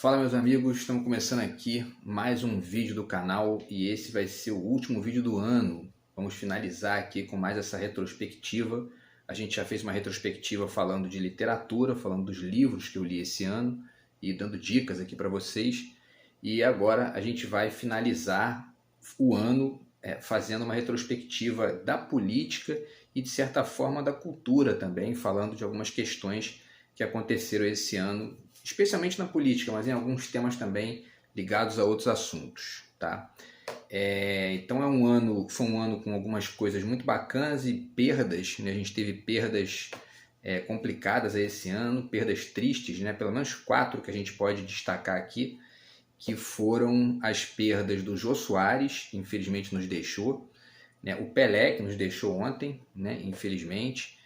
Fala meus amigos, estamos começando aqui mais um vídeo do canal e esse vai ser o último vídeo do ano. Vamos finalizar aqui com mais essa retrospectiva. A gente já fez uma retrospectiva falando de literatura, falando dos livros que eu li esse ano e dando dicas aqui para vocês. E agora a gente vai finalizar o ano fazendo uma retrospectiva da política e de certa forma da cultura também, falando de algumas questões que aconteceram esse ano, especialmente na política, mas em alguns temas também ligados a outros assuntos, tá? Então foi um ano com algumas coisas muito bacanas e perdas, né? A gente teve perdas complicadas esse ano, perdas tristes, né? Pelo menos 4 que a gente pode destacar aqui, que foram as perdas do Jô Soares, que infelizmente nos deixou, né? O Pelé, que nos deixou ontem, né? Infelizmente,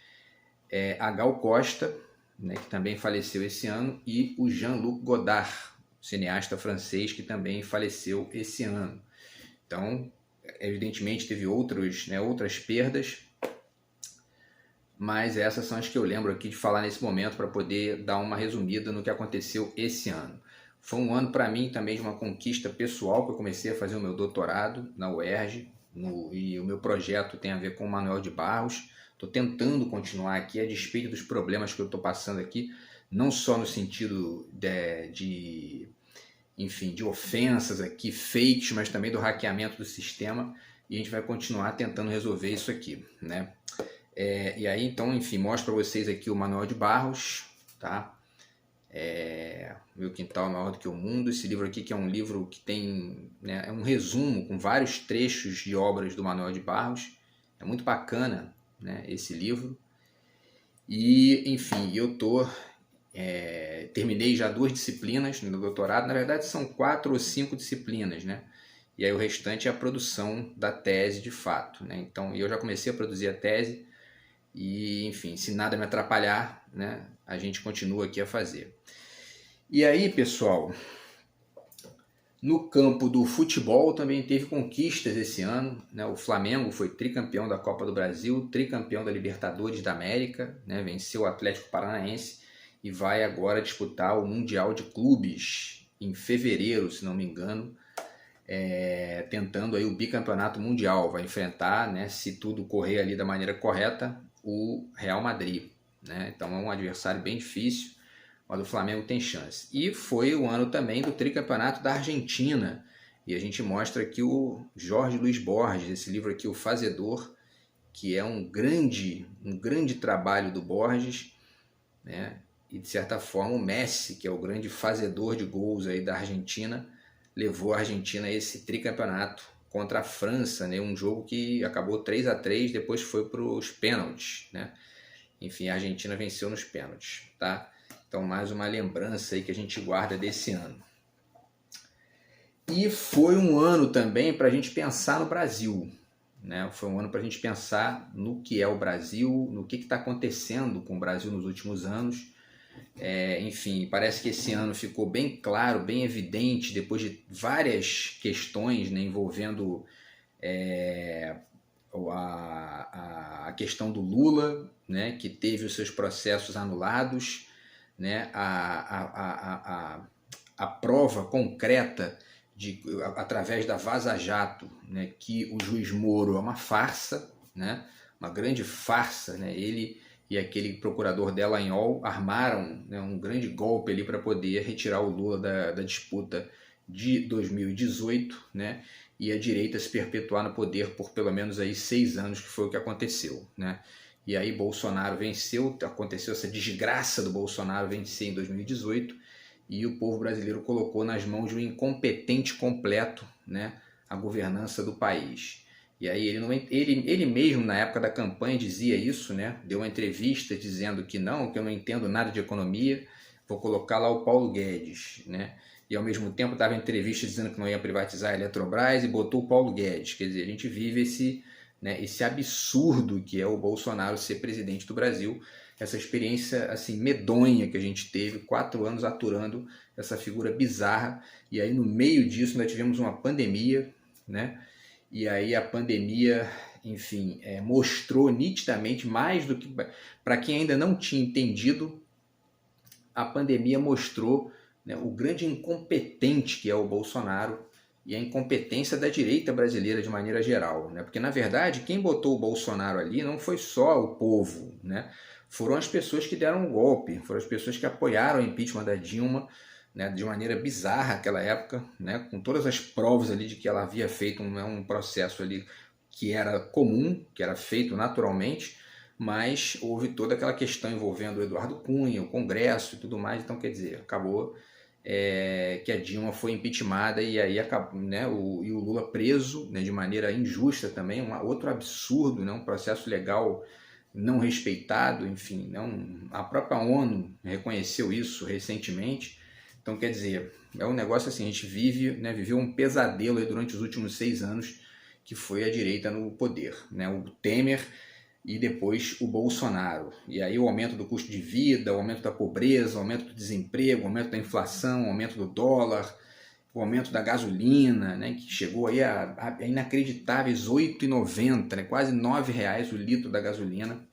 a Gal Costa, né, que também faleceu esse ano, e o Jean-Luc Godard, cineasta francês, que também faleceu esse ano. Então, evidentemente, teve outras perdas, mas essas são as que eu lembro aqui de falar nesse momento para poder dar uma resumida no que aconteceu esse ano. Foi um ano para mim também de uma conquista pessoal, que eu comecei a fazer o meu doutorado na UERJ, e o meu projeto tem a ver com o Manuel de Barros. Estou tentando continuar aqui, a despeito dos problemas que eu estou passando aqui, não só no sentido de ofensas aqui, fakes, mas também do hackeamento do sistema, e a gente vai continuar tentando resolver isso aqui, né? E aí, então, enfim, mostro para vocês aqui o Manuel de Barros, tá? Meu Quintal é Maior do que o Mundo. Esse livro aqui, que é um livro que tem, né, é um resumo com vários trechos de obras do Manuel de Barros. É muito bacana, né, esse livro. E, enfim, terminei já 2 disciplinas no doutorado. Na verdade, são 4 ou 5 disciplinas, né? E aí o restante é a produção da tese de fato, né? Então, eu já comecei a produzir a tese e, enfim, se nada me atrapalhar, né, a gente continua aqui a fazer. E aí, pessoal, no campo do futebol também teve conquistas esse ano, né? O Flamengo foi tricampeão da Copa do Brasil, tricampeão da Libertadores da América, né? Venceu o Atlético Paranaense e vai agora disputar o Mundial de Clubes em fevereiro, se não me engano, tentando aí o bicampeonato mundial. Vai enfrentar, né, se tudo correr ali da maneira correta, o Real Madrid, né? Então é um adversário bem difícil, mas o Flamengo tem chance. E foi o ano também do tricampeonato da Argentina, e a gente mostra aqui o Jorge Luis Borges, esse livro aqui, O Fazedor, que é um grande trabalho do Borges, né? E de certa forma o Messi, que é o grande fazedor de gols aí da Argentina, levou a Argentina a esse tricampeonato contra a França, né? Um jogo que acabou 3-3, depois foi para os pênaltis, né? Enfim, a Argentina venceu nos pênaltis, tá? Então, mais uma lembrança aí que a gente guarda desse ano. E foi um ano também para a gente pensar no Brasil, né? Foi um ano para a gente pensar no que é o Brasil, no que está acontecendo com o Brasil nos últimos anos. Enfim, parece que esse ano ficou bem claro, bem evidente, depois de várias questões, né, envolvendo a questão do Lula, né, que teve os seus processos anulados, né, a prova concreta através da Vaza Jato, né, que o juiz Moro é uma farsa, né, uma grande farsa, né, ele e aquele procurador Dallagnol armaram, né, um grande golpe ali para poder retirar o Lula da disputa de 2018, né, e a direita se perpetuar no poder por pelo menos aí 6 anos, que foi o que aconteceu, né? E aí Bolsonaro venceu, aconteceu essa desgraça do Bolsonaro vencer em 2018, e o povo brasileiro colocou nas mãos de um incompetente completo, né, a governança do país. E aí ele mesmo, na época da campanha, dizia isso, né? Deu uma entrevista dizendo que eu não entendo nada de economia, vou colocar lá o Paulo Guedes, né? E ao mesmo tempo dava entrevista dizendo que não ia privatizar a Eletrobras e botou o Paulo Guedes. Quer dizer, a gente vive esse absurdo que é o Bolsonaro ser presidente do Brasil, essa experiência assim medonha que a gente teve, 4 anos aturando essa figura bizarra, e aí no meio disso nós tivemos uma pandemia, né? E aí a pandemia, enfim, mostrou nitidamente, mais do que para quem ainda não tinha entendido, a pandemia mostrou né, o grande incompetente que é o Bolsonaro e a incompetência da direita brasileira de maneira geral, né? Porque, na verdade, quem botou o Bolsonaro ali não foi só o povo, né? Foram as pessoas que deram o golpe, foram as pessoas que apoiaram o impeachment da Dilma, né, de maneira bizarra naquela época, né, com todas as provas ali de que ela havia feito um processo ali que era comum, que era feito naturalmente, mas houve toda aquela questão envolvendo o Eduardo Cunha, o Congresso e tudo mais, então quer dizer, acabou que a Dilma foi impeachmentada e aí acabou, né, e o Lula preso, né, de maneira injusta também, outro absurdo, né, um processo legal não respeitado, enfim, não, a própria ONU reconheceu isso recentemente. Então, quer dizer, é um negócio assim, a gente viveu um pesadelo aí durante os últimos 6 anos, que foi a direita no poder, né? O Temer e depois o Bolsonaro. E aí o aumento do custo de vida, o aumento da pobreza, o aumento do desemprego, o aumento da inflação, o aumento do dólar, o aumento da gasolina, né, que chegou aí a inacreditáveis R$ 8,90, né, quase R$ 9,00 o litro da gasolina.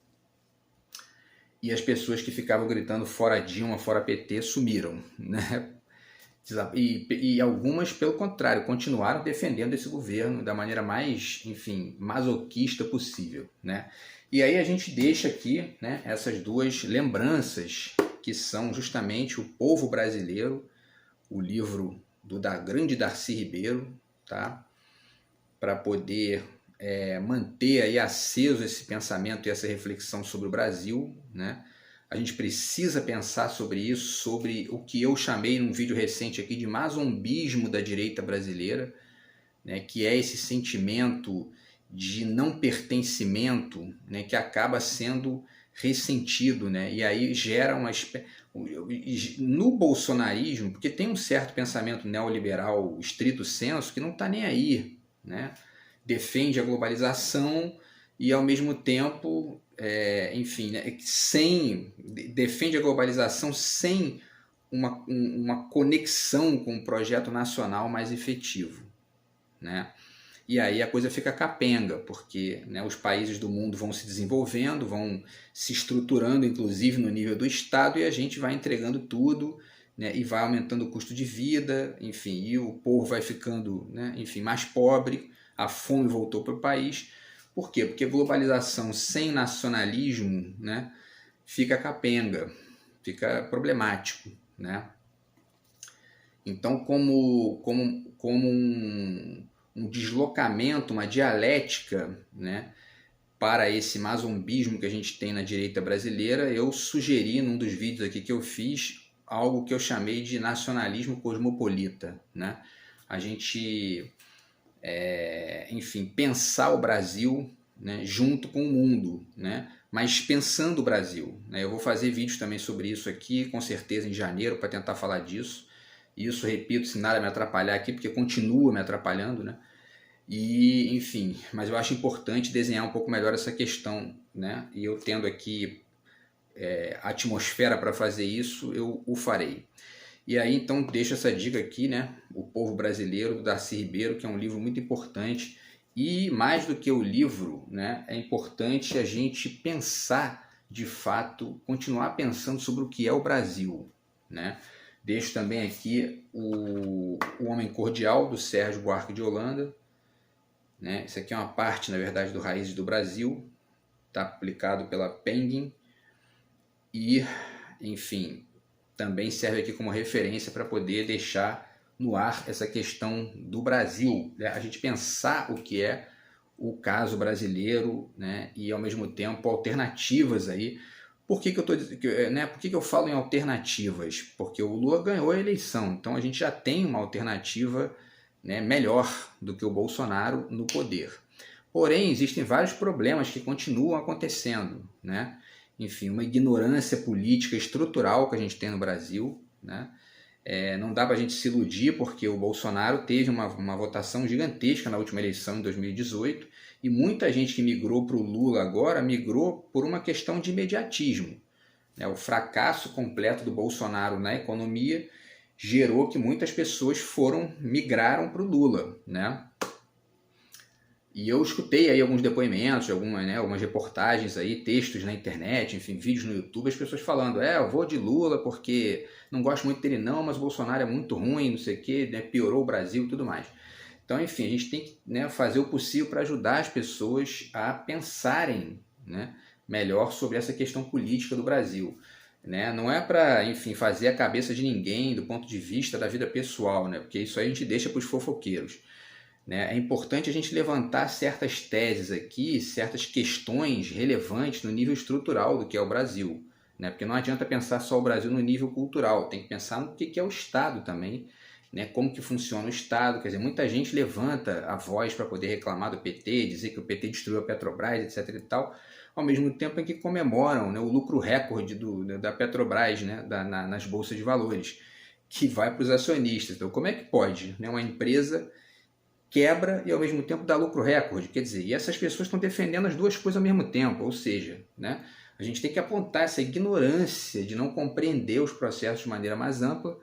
E as pessoas que ficavam gritando fora Dilma, fora PT, sumiram, né? E algumas, pelo contrário, continuaram defendendo esse governo da maneira mais, enfim, masoquista possível, né? E aí a gente deixa aqui, né, essas duas lembranças, que são justamente O Povo Brasileiro, o livro da grande Darcy Ribeiro, tá? Para poder manter aí aceso esse pensamento e essa reflexão sobre o Brasil, né? A gente precisa pensar sobre isso, sobre o que eu chamei num vídeo recente aqui de mazombismo da direita brasileira, né? Que é esse sentimento de não pertencimento, né? Que acaba sendo ressentido, né? E aí gera no bolsonarismo, porque tem um certo pensamento neoliberal estrito sensu que não está nem aí, né? Defende a globalização e ao mesmo tempo, enfim, né, defende a globalização sem uma conexão com um projeto nacional mais efetivo, né? E aí a coisa fica capenga, porque, né, os países do mundo vão se desenvolvendo, vão se estruturando, inclusive no nível do Estado, e a gente vai entregando tudo, né, e vai aumentando o custo de vida, enfim, e o povo vai ficando, né, enfim, mais pobre, a fome voltou para o país. Por quê? Porque globalização sem nacionalismo, né, fica capenga, fica problemático, né? Então, como um deslocamento, uma dialética, né, para esse mazombismo que a gente tem na direita brasileira, eu sugeri num dos vídeos aqui que eu fiz algo que eu chamei de nacionalismo cosmopolita, né? A gente, enfim, pensar o Brasil, né, junto com o mundo, né? Mas pensando o Brasil, né? Eu vou fazer vídeos também sobre isso aqui, com certeza em janeiro, para tentar falar disso. Isso, repito, se nada me atrapalhar aqui, porque continua me atrapalhando, né? E, enfim, mas eu acho importante desenhar um pouco melhor essa questão, né? E eu tendo aqui atmosfera para fazer isso, eu o farei. E aí, então, deixo essa dica aqui, né? O Povo Brasileiro, do Darcy Ribeiro, que é um livro muito importante. E, mais do que o livro, né, é importante a gente pensar, de fato, continuar pensando sobre o que é o Brasil, né? Deixo também aqui o Homem Cordial, do Sérgio Buarque de Holanda, né? Isso aqui é uma parte, na verdade, do Raízes do Brasil, está publicado pela Penguin. E, enfim, também serve aqui como referência para poder deixar no ar essa questão do Brasil, né? A gente pensar o que é o caso brasileiro, né? E, ao mesmo tempo, alternativas aí. Por que eu falo em alternativas? Porque o Lula ganhou a eleição, então a gente já tem uma alternativa, né, melhor do que o Bolsonaro no poder. Porém, existem vários problemas que continuam acontecendo, né? Enfim, uma ignorância política estrutural que a gente tem no Brasil, né? Não dá para a gente se iludir, porque o Bolsonaro teve uma votação gigantesca na última eleição, em 2018, e muita gente que migrou para o Lula agora migrou por uma questão de imediatismo, né? O fracasso completo do Bolsonaro na economia gerou que muitas pessoas migraram para o Lula, né? E eu escutei aí alguns depoimentos, algumas reportagens aí, textos na internet, enfim, vídeos no YouTube, as pessoas falando, eu vou de Lula porque não gosto muito dele não, mas o Bolsonaro é muito ruim, não sei o quê, né, piorou o Brasil e tudo mais. Então, enfim, a gente tem que, né, fazer o possível para ajudar as pessoas a pensarem, né, melhor sobre essa questão política do Brasil. Né? Não é para, enfim, fazer a cabeça de ninguém do ponto de vista da vida pessoal, né? Porque isso aí a gente deixa para os fofoqueiros. Né? É importante a gente levantar certas teses aqui, certas questões relevantes no nível estrutural do que é o Brasil. Né? Porque não adianta pensar só o Brasil no nível cultural, tem que pensar no que é o Estado também, né? Como que funciona o Estado. Quer dizer, muita gente levanta a voz para poder reclamar do PT, dizer que o PT destruiu a Petrobras, etc. e tal, ao mesmo tempo em que comemoram, né, o lucro recorde da Petrobras, né, nas bolsas de valores, que vai para os acionistas. Então, como é que pode, né, uma empresa quebra e ao mesmo tempo dá lucro recorde? Quer dizer, e essas pessoas estão defendendo as duas coisas ao mesmo tempo, ou seja, né, a gente tem que apontar essa ignorância de não compreender os processos de maneira mais ampla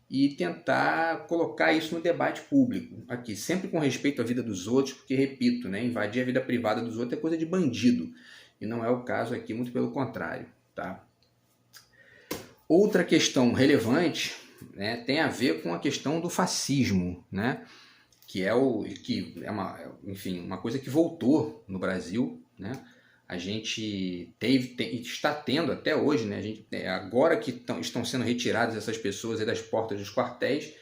e tentar colocar isso no debate público, aqui, sempre com respeito à vida dos outros, porque, repito, né, invadir a vida privada dos outros é coisa de bandido, e não é o caso aqui, muito pelo contrário. Tá? Outra questão relevante, né, tem a ver com a questão do fascismo, né, que é uma coisa que voltou no Brasil, né? A gente está tendo até hoje, né? Agora que estão sendo retiradas essas pessoas das portas dos quartéis,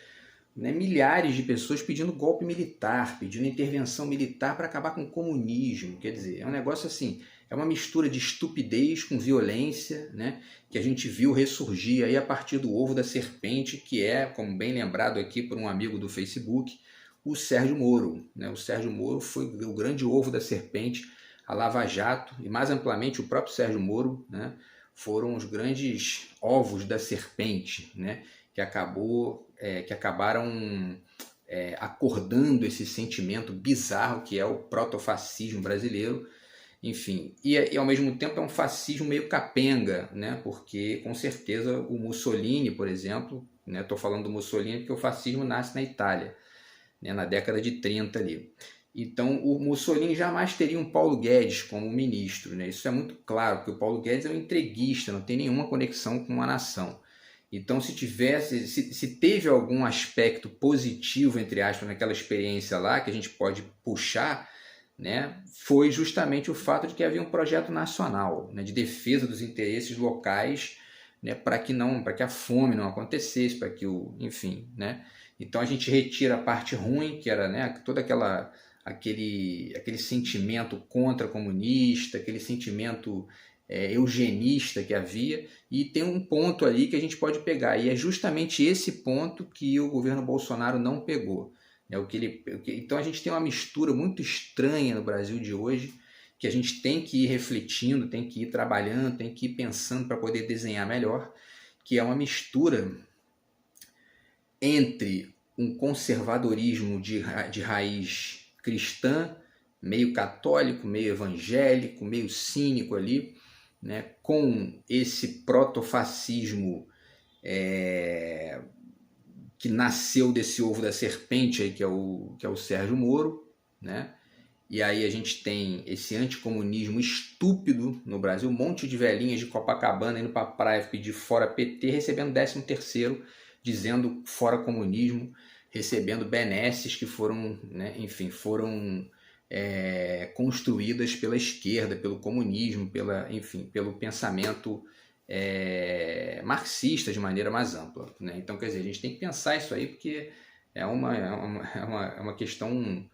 né? Milhares de pessoas pedindo golpe militar, pedindo intervenção militar para acabar com o comunismo. Quer dizer, é um negócio assim, é uma mistura de estupidez com violência, né? Que a gente viu ressurgir aí a partir do ovo da serpente, que é, como bem lembrado aqui por um amigo do Facebook, o Sérgio Moro. Né? O Sérgio Moro foi o grande ovo da serpente, a Lava Jato, e mais amplamente o próprio Sérgio Moro, né? Foram os grandes ovos da serpente, né? que acabaram acordando esse sentimento bizarro que é o protofascismo brasileiro. Enfim, e ao mesmo tempo é um fascismo meio capenga, né? Porque com certeza o Mussolini, por exemplo, né? Estou falando do Mussolini porque o fascismo nasce na Itália, né? Na década de 30 ali. Então o Mussolini jamais teria um Paulo Guedes como ministro, né? Isso é muito claro, porque o Paulo Guedes é um entreguista, não tem nenhuma conexão com uma nação. Então, se teve algum aspecto positivo, entre aspas, naquela experiência lá, que a gente pode puxar, né, foi justamente o fato de que havia um projeto nacional, né, de defesa dos interesses locais, né, para que a fome não acontecesse, para que enfim, né? Então a gente retira a parte ruim, que era, né, aquele sentimento contra comunista, aquele sentimento eugenista que havia, e tem um ponto ali que a gente pode pegar, e é justamente esse ponto que o governo Bolsonaro não pegou. Então a gente tem uma mistura muito estranha no Brasil de hoje, que a gente tem que ir refletindo, tem que ir trabalhando, tem que ir pensando para poder desenhar melhor, que é uma mistura entre um conservadorismo de raiz cristã, meio católico, meio evangélico, meio cínico ali, né, com esse protofascismo que nasceu desse ovo da serpente aí, que é o Sérgio Moro, né? E aí a gente tem esse anticomunismo estúpido no Brasil, um monte de velhinhas de Copacabana indo para a praia pedir fora PT, recebendo 13º, dizendo fora comunismo, recebendo benesses que foram, né, enfim, construídas pela esquerda, pelo comunismo, pelo pensamento marxista de maneira mais ampla. Né? Então, quer dizer, a gente tem que pensar isso aí, porque é uma questão...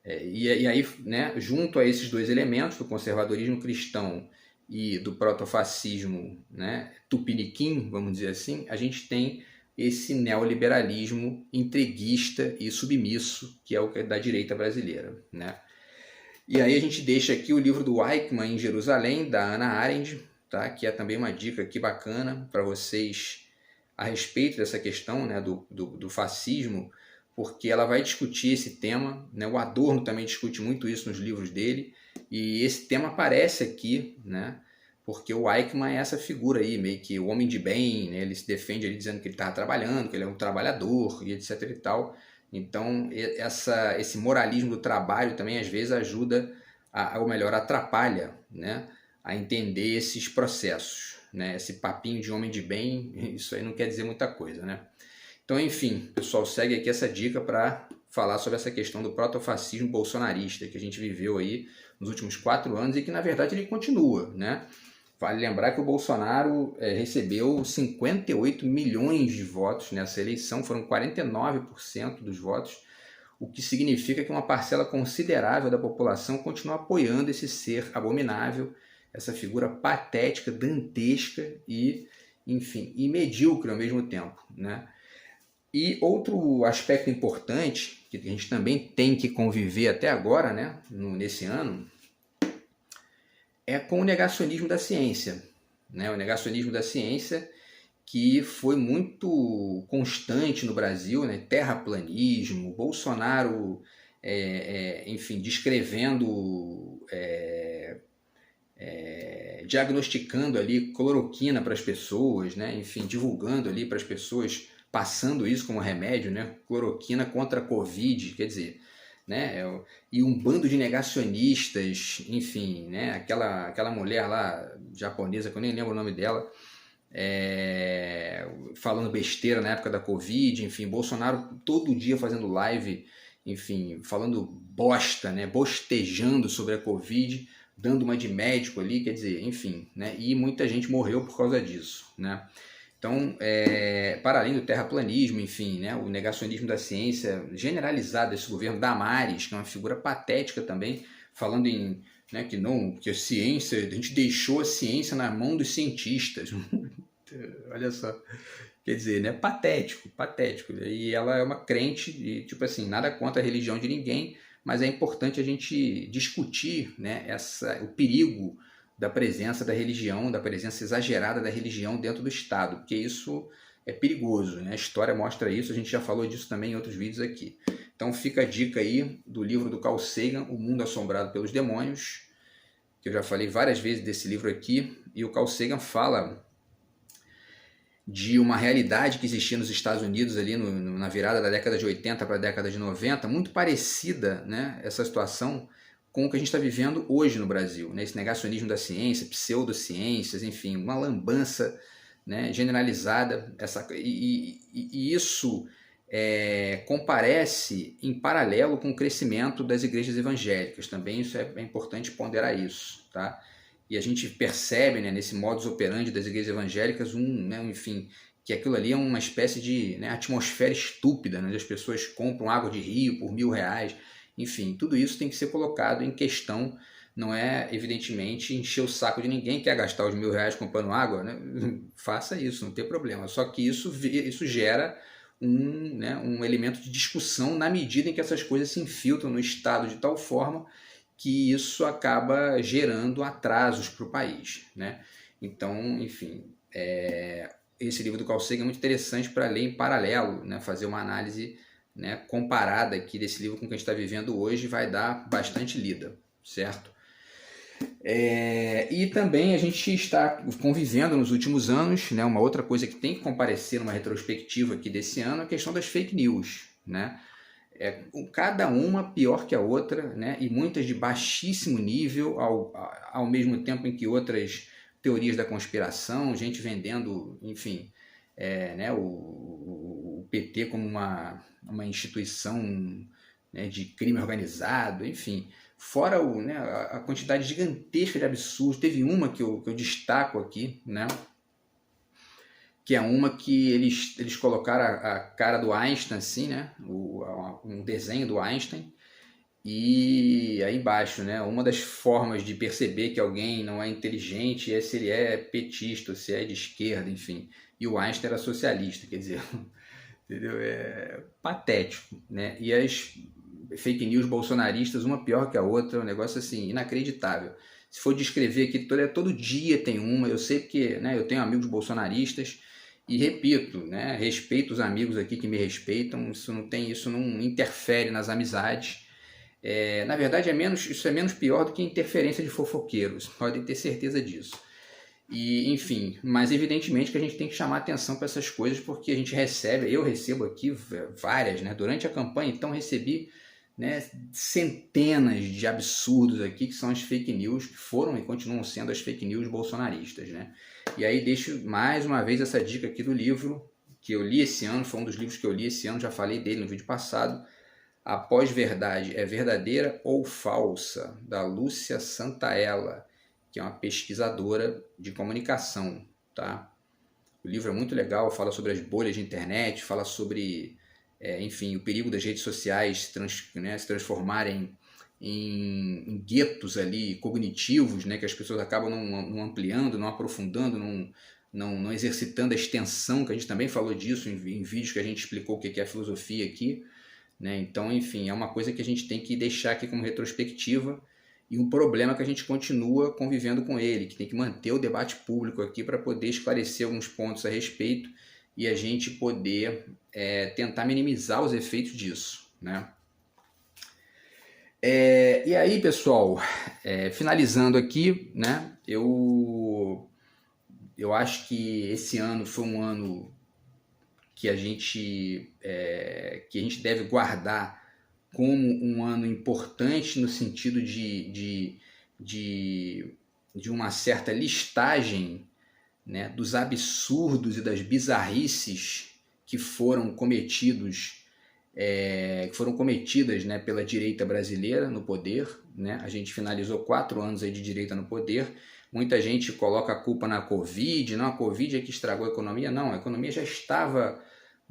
E aí, né, junto a esses dois elementos, do conservadorismo cristão e do protofascismo, né, tupiniquim, vamos dizer assim, a gente tem esse neoliberalismo entreguista e submisso, que é o da direita brasileira. Né? E aí a gente deixa aqui o livro do Eichmann em Jerusalém, da Hannah Arendt, tá? Que é também uma dica aqui bacana para vocês a respeito dessa questão, né, do fascismo, porque ela vai discutir esse tema, né? O Adorno também discute muito isso nos livros dele, e esse tema aparece aqui, né? Porque o Eichmann é essa figura aí, meio que o homem de bem, né? Ele se defende ali dizendo que ele estava trabalhando, que ele é um trabalhador, e etc e tal. Então, esse moralismo do trabalho também às vezes ajuda, ou melhor, atrapalha, né, a entender esses processos, né? Esse papinho de homem de bem, isso aí não quer dizer muita coisa, né? Então, enfim, pessoal, segue aqui essa dica para falar sobre essa questão do protofascismo bolsonarista que a gente viveu aí nos últimos 4 anos e que, na verdade, ele continua, né? Vale lembrar que o Bolsonaro recebeu 58 milhões de votos nessa eleição, foram 49% dos votos, o que significa que uma parcela considerável da população continua apoiando esse ser abominável, essa figura patética, dantesca e, enfim, e medíocre ao mesmo tempo, né? E outro aspecto importante, que a gente também tem que conviver até agora, né, nesse ano, é com o negacionismo da ciência, né? O negacionismo da ciência que foi muito constante no Brasil, né? Terraplanismo, Bolsonaro, enfim, descrevendo, diagnosticando ali cloroquina para as pessoas, né? Enfim, divulgando ali para as pessoas, passando isso como remédio, né? Cloroquina contra a Covid, quer dizer, né? E um bando de negacionistas, enfim, né? Aquela mulher lá japonesa, que eu nem lembro o nome dela, falando besteira na época da Covid, enfim, Bolsonaro todo dia fazendo live, enfim, falando bosta, né? Bostejando sobre a Covid, dando uma de médico ali, quer dizer, enfim, né? E muita gente morreu por causa disso, né? Então, para além do terraplanismo, enfim, né, o negacionismo da ciência generalizado desse governo, Damares, que é uma figura patética também, falando em, né, que a ciência, a gente deixou a ciência na mão dos cientistas. Olha só, quer dizer, né, patético. E ela é uma crente, e, tipo assim, nada contra a religião de ninguém, mas é importante a gente discutir, né, o perigo da presença da religião, da presença exagerada da religião dentro do Estado, porque isso é perigoso, né? A história mostra isso, a gente já falou disso também em outros vídeos aqui. Então fica a dica aí do livro do Carl Sagan, O Mundo Assombrado pelos Demônios, que eu já falei várias vezes desse livro aqui, e o Carl Sagan fala de uma realidade que existia nos Estados Unidos ali na virada da década de 80 para a década de 90, muito parecida, né, essa situação com o que a gente está vivendo hoje no Brasil, né? Esse negacionismo da ciência, pseudociências, enfim, uma lambança, né, generalizada, e isso comparece em paralelo com o crescimento das igrejas evangélicas, também isso é importante ponderar isso, tá? E a gente percebe, né, nesse modus operandi das igrejas evangélicas, né, enfim, que aquilo ali é uma espécie de, né, atmosfera estúpida, né, onde as pessoas compram água de rio por R$1.000, enfim, tudo isso tem que ser colocado em questão, não é, evidentemente, encher o saco de ninguém, quer gastar os R$1.000 comprando água, né? Faça isso, não tem problema, só que isso gera né, um elemento de discussão na medida em que essas coisas se infiltram no Estado de tal forma que isso acaba gerando atrasos para o país, né? Então, enfim, esse livro do Carl Sagan é muito interessante para ler em paralelo, né? Fazer uma análise, né, comparada aqui desse livro com o que a gente está vivendo hoje, vai dar bastante lida, certo? E também a gente está convivendo nos últimos anos, né, uma outra coisa que tem que comparecer numa retrospectiva aqui desse ano é a questão das fake news, né? Cada uma pior que a outra, né? E muitas de baixíssimo nível, ao mesmo tempo em que outras teorias da conspiração, gente vendendo, enfim, né, o PT como uma instituição, né, de crime organizado, enfim, fora né, a quantidade gigantesca de absurdos. Teve uma que eu destaco aqui, né, que é uma que eles colocaram a cara do Einstein, assim, né, um desenho do Einstein, e aí embaixo, né, uma das formas de perceber que alguém não é inteligente é se ele é petista, se é de esquerda, enfim. E o Einstein era socialista, quer dizer, entendeu? É patético, né? E as fake news bolsonaristas, uma pior que a outra, um negócio assim, inacreditável. Se for descrever aqui, todo dia tem uma, eu sei porque, né, eu tenho amigos bolsonaristas e repito, né, respeito os amigos aqui que me respeitam, isso não interfere nas amizades. Na verdade, isso é menos pior do que interferência de fofoqueiros, podem ter certeza disso. E, enfim, mas evidentemente que a gente tem que chamar atenção para essas coisas, porque a gente recebe, eu recebo aqui várias, né? Durante a campanha, então, recebi, né, centenas de absurdos aqui, que são as fake news, que foram e continuam sendo as fake news bolsonaristas, né? E aí deixo mais uma vez essa dica aqui do livro, que eu li esse ano, foi um dos livros que eu li esse ano, já falei dele no vídeo passado, A Pós-Verdade é Verdadeira ou Falsa, da Lúcia Santaella, que é uma pesquisadora de comunicação, tá? O livro é muito legal, fala sobre as bolhas de internet, fala sobre, enfim, o perigo das redes sociais se transformarem em guetos ali cognitivos, né, que as pessoas acabam não ampliando, não aprofundando, não exercitando a extensão, que a gente também falou disso em vídeos que a gente explicou o que é a filosofia aqui, né? Então, enfim, é uma coisa que a gente tem que deixar aqui como retrospectiva, e um problema que a gente continua convivendo com ele, que tem que manter o debate público aqui para poder esclarecer alguns pontos a respeito e a gente poder tentar minimizar os efeitos disso, né? E aí, pessoal, finalizando aqui, né? Eu acho que esse ano foi um ano que a gente deve guardar como um ano importante no sentido de uma certa listagem, né, dos absurdos e das bizarrices que foram cometidas, né, pela direita brasileira no poder, né? A gente finalizou 4 anos aí de direita no poder. Muita gente coloca a culpa na Covid, não, a Covid é que estragou a economia. Não, a economia já estava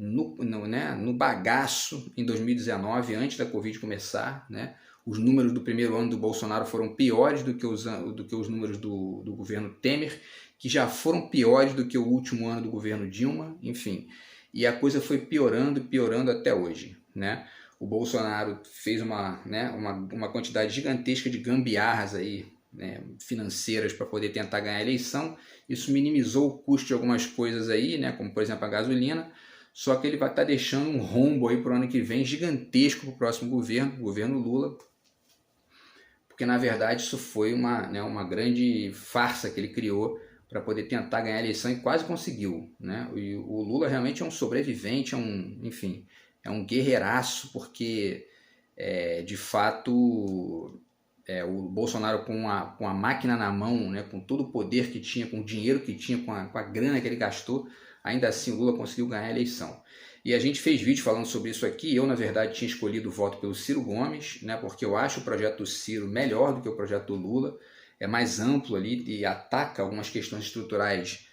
no bagaço em 2019, antes da Covid começar, né? Os números do primeiro ano do Bolsonaro foram piores do que os números do governo Temer, que já foram piores do que o último ano do governo Dilma, enfim. E a coisa foi piorando até hoje, né? O Bolsonaro fez uma quantidade gigantesca de gambiarras aí, né, financeiras para poder tentar ganhar a eleição. Isso minimizou o custo de algumas coisas aí, né, como por exemplo a gasolina, só que ele vai estar deixando um rombo aí para o ano que vem gigantesco para o próximo governo, o governo Lula, porque na verdade isso foi uma grande farsa que ele criou para poder tentar ganhar a eleição e quase conseguiu, né? E o Lula realmente é um sobrevivente, enfim, é um guerreiraço, porque de fato o Bolsonaro com a máquina na mão, né, com todo o poder que tinha, com o dinheiro que tinha, com a grana que ele gastou, ainda assim o Lula conseguiu ganhar a eleição. E a gente fez vídeo falando sobre isso aqui. Eu, na verdade, tinha escolhido o voto pelo Ciro Gomes, né, porque eu acho o projeto do Ciro melhor do que o projeto do Lula, é mais amplo ali e ataca algumas questões estruturais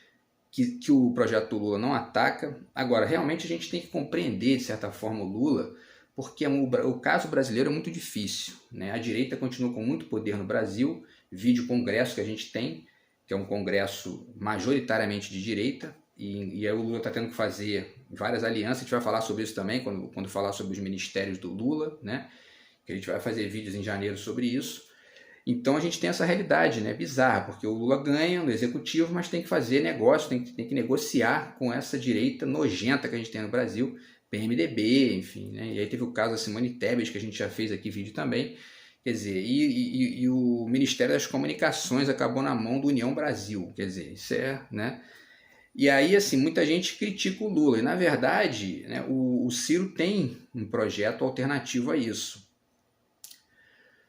que o projeto do Lula não ataca. Agora, realmente a gente tem que compreender, de certa forma, o Lula, porque o caso brasileiro é muito difícil, né? A direita continua com muito poder no Brasil, vide o Congresso que a gente tem, que é um Congresso majoritariamente de direita, e aí o Lula está tendo que fazer várias alianças. A gente vai falar sobre isso também quando falar sobre os ministérios do Lula, né? Que a gente vai fazer vídeos em janeiro sobre isso. Então a gente tem essa realidade, né, bizarra, porque o Lula ganha no executivo, mas tem que fazer negócio, tem que negociar com essa direita nojenta que a gente tem no Brasil, PMDB, enfim, né? E aí teve o caso da Simone Tebet, que a gente já fez aqui vídeo também, quer dizer, e o Ministério das Comunicações acabou na mão do União Brasil, quer dizer, isso né? E aí, assim, muita gente critica o Lula, e na verdade, né, o Ciro tem um projeto alternativo a isso.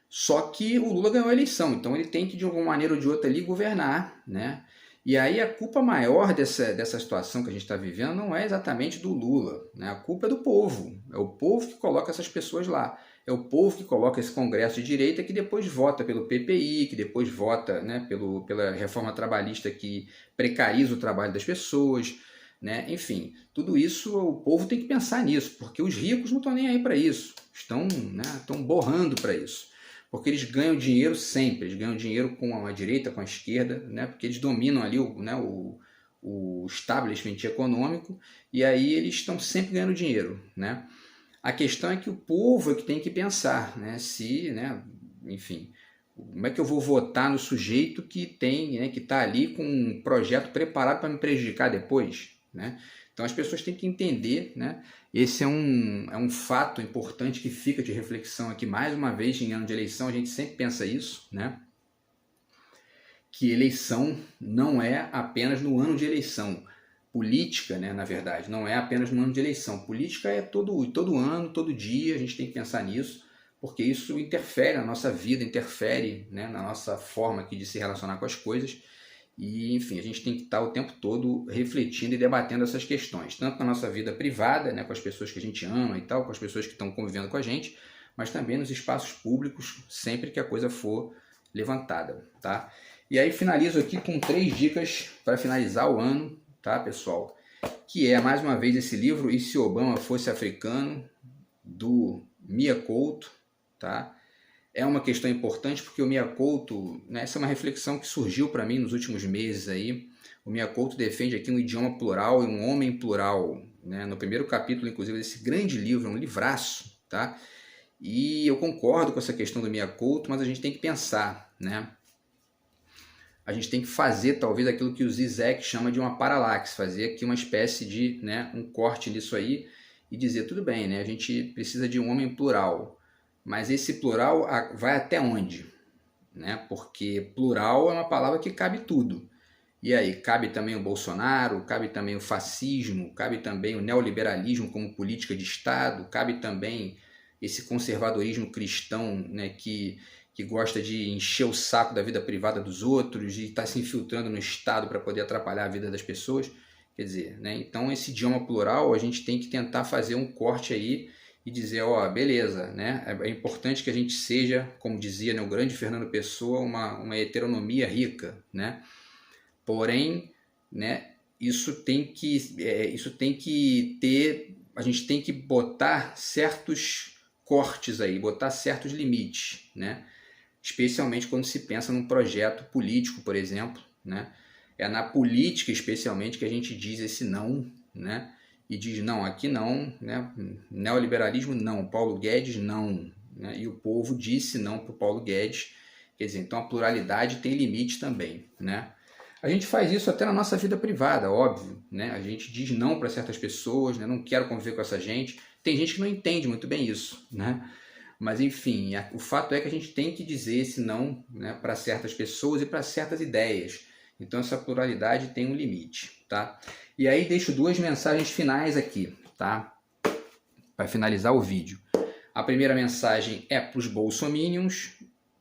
Só que o Lula ganhou a eleição, então ele tem que, de alguma maneira ou de outra, ali governar, né? E aí a culpa maior dessa situação que a gente está vivendo não é exatamente do Lula, né? A culpa é do povo. É o povo que coloca essas pessoas lá. É o povo que coloca esse Congresso de direita que depois vota pelo PPI, que depois vota, né, pela reforma trabalhista que precariza o trabalho das pessoas, né? Enfim, tudo isso o povo tem que pensar nisso, porque os ricos não estão nem aí para isso. Estão borrando para isso. Porque eles ganham dinheiro sempre, eles ganham dinheiro com a direita, com a esquerda, né? Porque eles dominam ali o establishment econômico, e aí eles estão sempre ganhando dinheiro, né? A questão é que o povo é que tem que pensar, né? Enfim, como é que eu vou votar no sujeito que que está ali com um projeto preparado para me prejudicar depois, né? Então as pessoas têm que entender, né? Esse é um fato importante que fica de reflexão aqui, mais uma vez, em ano de eleição, a gente sempre pensa isso, né? que eleição não é apenas no ano de eleição. Política, né, na verdade, não é apenas no ano de eleição. Política é todo ano, todo dia, a gente tem que pensar nisso, porque isso interfere na nossa vida, interfere, né, na nossa forma aqui de se relacionar com as coisas. E, enfim, a gente tem que estar o tempo todo refletindo e debatendo essas questões, tanto na nossa vida privada, né, com as pessoas que a gente ama e tal, com as pessoas que estão convivendo com a gente, mas também nos espaços públicos, sempre que a coisa for levantada, tá? E aí finalizo aqui com 3 dicas para finalizar o ano, tá, pessoal? Que é, mais uma vez, esse livro, E se Obama Fosse Africano, do Mia Couto, tá? É uma questão importante porque o Mia Couto, né, essa é uma reflexão que surgiu para mim nos últimos meses aí. O Mia Couto defende aqui um idioma plural e um homem plural, né? No primeiro capítulo, inclusive, desse grande livro, é um livraço, tá? E eu concordo com essa questão do Mia Couto, mas a gente tem que pensar, né? A gente tem que fazer talvez aquilo que o Zizek chama de uma paralaxe, fazer aqui uma espécie de, né, um corte nisso aí e dizer, tudo bem, né, a gente precisa de um homem plural, mas esse plural vai até onde? Né? Porque plural é uma palavra que cabe tudo. E aí, cabe também o Bolsonaro, cabe também o fascismo, cabe também o neoliberalismo como política de Estado, cabe também esse conservadorismo cristão, né, que gosta de encher o saco da vida privada dos outros e está se infiltrando no Estado para poder atrapalhar a vida das pessoas. Quer dizer, né, então esse idioma plural a gente tem que tentar fazer um corte aí e dizer, ó, beleza, né, é importante que a gente seja, como dizia, né, o grande Fernando Pessoa, uma heteronomia rica, né? Porém, né, isso tem que ter, a gente tem que botar certos cortes aí, botar certos limites, né? Especialmente quando se pensa num projeto político, por exemplo, né? É na política, especialmente, que a gente diz esse não, né? E diz, não, aqui não, né? Neoliberalismo não, Paulo Guedes não, né? E o povo disse não para o Paulo Guedes. Quer dizer, então a pluralidade tem limite também, né? A gente faz isso até na nossa vida privada, óbvio, né? A gente diz não para certas pessoas, né? Não quero conviver com essa gente. Tem gente que não entende muito bem isso, né? Mas enfim, o fato é que a gente tem que dizer esse não, né, para certas pessoas e para certas ideias. Então essa pluralidade tem um limite, tá? E aí deixo 2 mensagens finais aqui, tá? Para finalizar o vídeo. A primeira mensagem é para os bolsominions,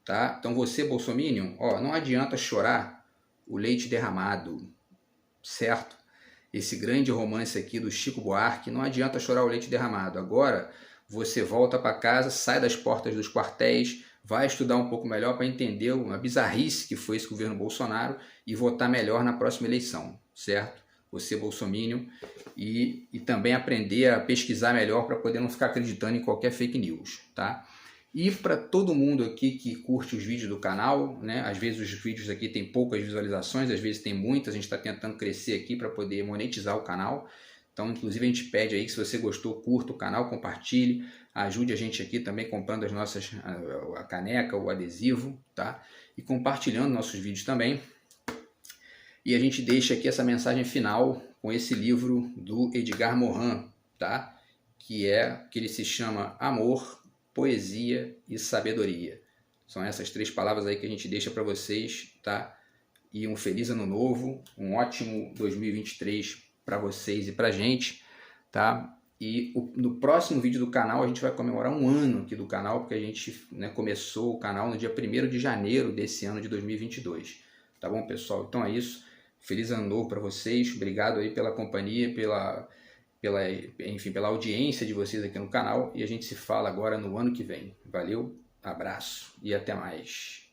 tá? Então você, bolsominion, ó, não adianta chorar o leite derramado, certo? Esse grande romance aqui do Chico Buarque, não adianta chorar o leite derramado. Agora você volta para casa, sai das portas dos quartéis, vai estudar um pouco melhor para entender uma bizarrice que foi esse governo Bolsonaro e votar melhor na próxima eleição, certo? Você, bolsominion, e também aprender a pesquisar melhor para poder não ficar acreditando em qualquer fake news, tá? E para todo mundo aqui que curte os vídeos do canal, né? Às vezes os vídeos aqui tem poucas visualizações, às vezes tem muitas, a gente está tentando crescer aqui para poder monetizar o canal. Então, inclusive, a gente pede aí que se você gostou, curta o canal, compartilhe, ajude a gente aqui também comprando as nossas, a caneca, o adesivo, tá? E compartilhando nossos vídeos também. E a gente deixa aqui essa mensagem final com esse livro do Edgar Morin, tá? Que ele se chama Amor, Poesia e Sabedoria. São essas 3 palavras aí que a gente deixa para vocês, tá? E um feliz ano novo, um ótimo 2023 para vocês e para a gente, tá? E no próximo vídeo do canal a gente vai comemorar um ano aqui do canal, porque a gente, né, começou o canal no dia 1º de janeiro desse ano de 2022. Tá bom, pessoal? Então é isso. Feliz ano novo para vocês. Obrigado aí pela companhia, enfim, pela audiência de vocês aqui no canal. E a gente se fala agora no ano que vem. Valeu, abraço e até mais.